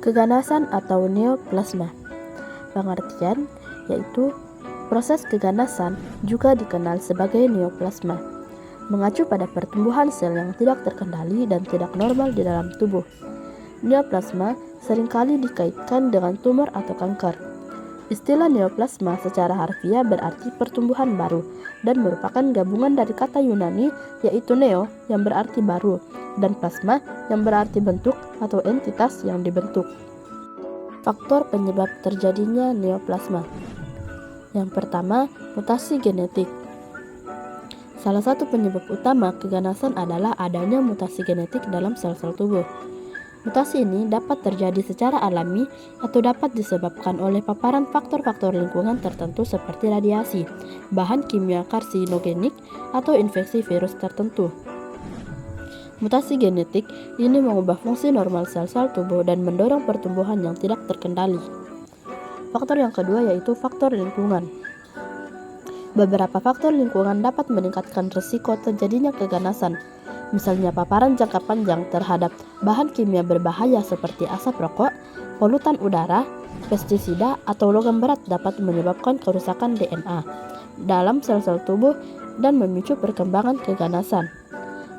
Keganasan atau neoplasma. Pengertian yaitu proses keganasan juga dikenal sebagai neoplasma, mengacu pada pertumbuhan sel yang tidak terkendali dan tidak normal di dalam tubuh. Neoplasma seringkali dikaitkan dengan tumor atau kanker. Istilah neoplasma secara harfiah berarti pertumbuhan baru dan merupakan gabungan dari kata Yunani yaitu neo yang berarti baru dan plasma yang berarti bentuk atau entitas yang dibentuk. Faktor penyebab terjadinya neoplasma. Yang pertama, mutasi genetik. Salah satu penyebab utama keganasan adalah adanya mutasi genetik dalam sel-sel tubuh. Mutasi ini dapat terjadi secara alami atau dapat disebabkan oleh paparan faktor-faktor lingkungan tertentu seperti radiasi, bahan kimia karsinogenik, atau infeksi virus tertentu. Mutasi genetik ini mengubah fungsi normal sel-sel tubuh dan mendorong pertumbuhan yang tidak terkendali. Faktor yang kedua yaitu faktor lingkungan. Beberapa faktor lingkungan dapat meningkatkan risiko terjadinya keganasan. Misalnya paparan jangka panjang terhadap bahan kimia berbahaya seperti asap rokok, polutan udara, pestisida, atau logam berat dapat menyebabkan kerusakan DNA dalam sel-sel tubuh dan memicu perkembangan keganasan.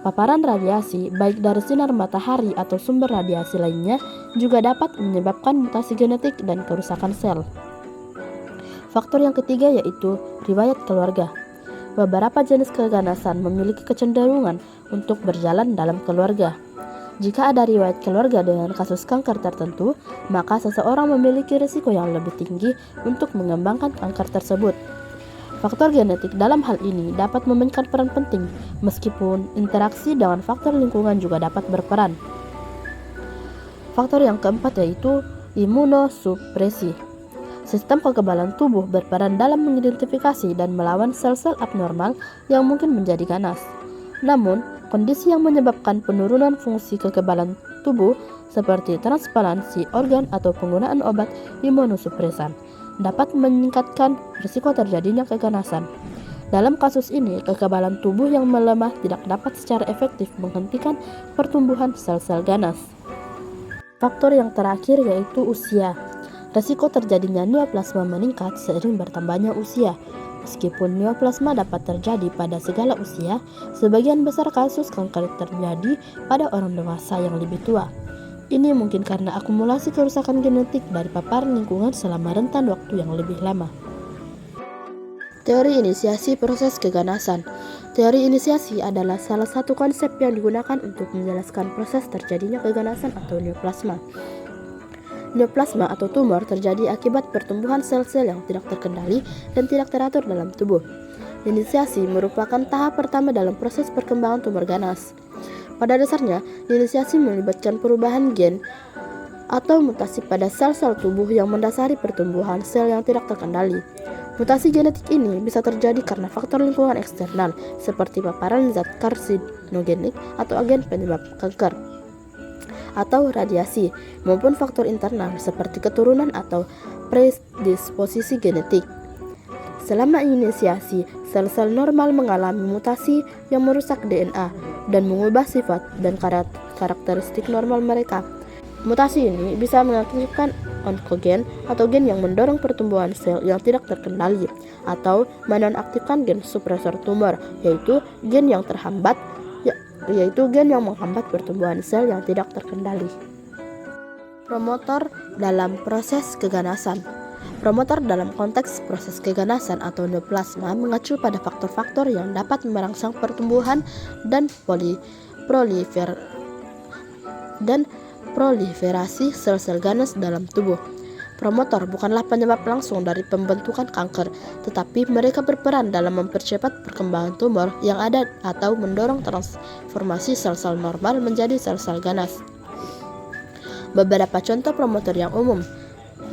Paparan radiasi, baik dari sinar matahari atau sumber radiasi lainnya, juga dapat menyebabkan mutasi genetik dan kerusakan sel. Faktor yang ketiga yaitu riwayat keluarga. Beberapa jenis keganasan memiliki kecenderungan untuk berjalan dalam keluarga. Jika ada riwayat keluarga dengan kasus kanker tertentu, maka seseorang memiliki risiko yang lebih tinggi untuk mengembangkan kanker tersebut. Faktor genetik dalam hal ini dapat memainkan peran penting, meskipun interaksi dengan faktor lingkungan juga dapat berperan. Faktor yang keempat yaitu imunosupresi. Sistem kekebalan tubuh berperan dalam mengidentifikasi dan melawan sel-sel abnormal yang mungkin menjadi ganas. Namun, kondisi yang menyebabkan penurunan fungsi kekebalan tubuh seperti transplantasi organ atau penggunaan obat imunosupresan dapat meningkatkan risiko terjadinya keganasan. Dalam kasus ini, kekebalan tubuh yang melemah tidak dapat secara efektif menghentikan pertumbuhan sel-sel ganas. Faktor yang terakhir yaitu usia. Risiko terjadinya neoplasma meningkat seiring bertambahnya usia. Meskipun neoplasma dapat terjadi pada segala usia, sebagian besar kasus kanker terjadi pada orang dewasa yang lebih tua. Ini mungkin karena akumulasi kerusakan genetik dari paparan lingkungan selama rentan waktu yang lebih lama. Teori inisiasi proses keganasan. Teori inisiasi adalah salah satu konsep yang digunakan untuk menjelaskan proses terjadinya keganasan atau neoplasma. Neoplasma atau tumor terjadi akibat pertumbuhan sel-sel yang tidak terkendali dan tidak teratur dalam tubuh. Inisiasi merupakan tahap pertama dalam proses perkembangan tumor ganas. Pada dasarnya, inisiasi melibatkan perubahan gen atau mutasi pada sel-sel tubuh yang mendasari pertumbuhan sel yang tidak terkendali. Mutasi genetik ini bisa terjadi karena faktor lingkungan eksternal seperti paparan zat karsinogenik atau agen penyebab kanker atau radiasi, maupun faktor internal seperti keturunan atau predisposisi genetik. Selama inisiasi, sel-sel normal mengalami mutasi yang merusak DNA dan mengubah sifat dan karakteristik normal mereka. Mutasi ini bisa mengaktifkan onkogen atau gen yang mendorong pertumbuhan sel yang tidak terkendali, atau menonaktifkan gen supresor tumor, yaitu gen yang menghambat pertumbuhan sel yang tidak terkendali. Promotor dalam proses keganasan. Promotor dalam konteks proses keganasan atau neoplasma mengacu pada faktor-faktor yang dapat merangsang pertumbuhan dan proliferasi sel-sel ganas dalam tubuh. Promotor bukanlah penyebab langsung dari pembentukan kanker, tetapi mereka berperan dalam mempercepat perkembangan tumor yang ada atau mendorong transformasi sel-sel normal menjadi sel-sel ganas. Beberapa contoh promotor yang umum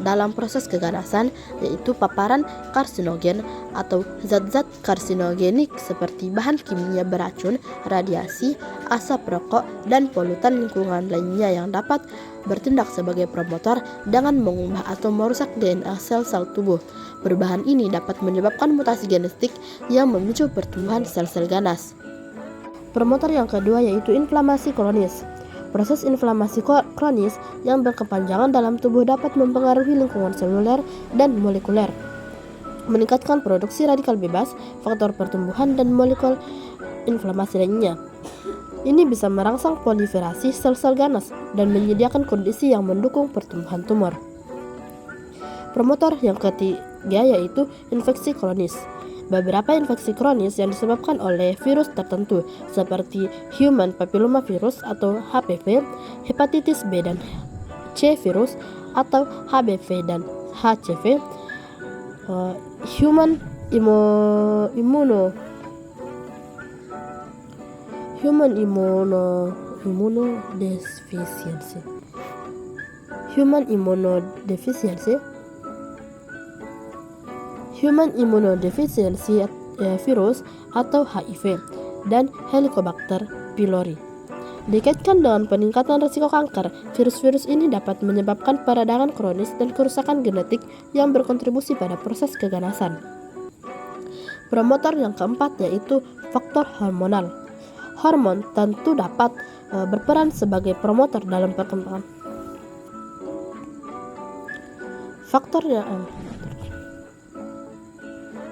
dalam proses keganasan yaitu paparan karsinogen atau zat-zat karsinogenik seperti bahan kimia beracun, radiasi, asap rokok, dan polutan lingkungan lainnya yang dapat bertindak sebagai promotor dengan mengubah atau merusak DNA sel-sel tubuh. Perubahan ini dapat menyebabkan mutasi genetik yang memicu pertumbuhan sel-sel ganas. Promotor yang kedua yaitu inflamasi kronis. Proses inflamasi kronis yang berkepanjangan dalam tubuh dapat mempengaruhi lingkungan seluler dan molekuler, meningkatkan produksi radikal bebas, faktor pertumbuhan, dan molekul inflamasi lainnya. Ini bisa merangsang proliferasi sel-sel ganas dan menyediakan kondisi yang mendukung pertumbuhan tumor. Promotor yang ketiga yaitu infeksi kronis. Beberapa infeksi kronis yang disebabkan oleh virus tertentu seperti Human Papillomavirus atau HPV, hepatitis B dan C virus atau HBV dan HCV, Human immunodeficiency virus atau HIV, dan Helicobacter pylori. Dikaitkan dengan peningkatan risiko kanker, virus-virus ini dapat menyebabkan peradangan kronis dan kerusakan genetik yang berkontribusi pada proses keganasan. Promotor yang keempat yaitu faktor hormonal. Hormon tentu dapat berperan sebagai promotor dalam perkembangan.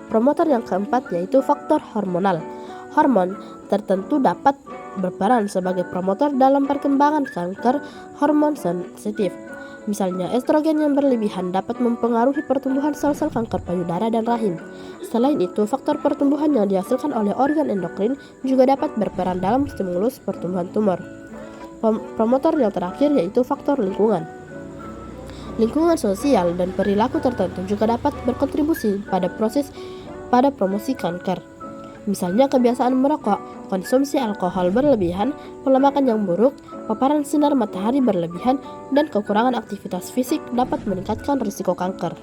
Promotor yang keempat yaitu faktor hormonal. Hormon tertentu dapat berperan sebagai promotor dalam perkembangan kanker hormon sensitif. Misalnya, estrogen yang berlebihan dapat mempengaruhi pertumbuhan sel-sel kanker payudara dan rahim. Selain itu, faktor pertumbuhan yang dihasilkan oleh organ endokrin juga dapat berperan dalam stimulus pertumbuhan tumor. Promotor yang terakhir yaitu faktor lingkungan. Lingkungan sosial dan perilaku tertentu juga dapat berkontribusi pada promosi kanker. Misalnya kebiasaan merokok, konsumsi alkohol berlebihan, pola makan yang buruk, paparan sinar matahari berlebihan, dan kekurangan aktivitas fisik dapat meningkatkan risiko kanker.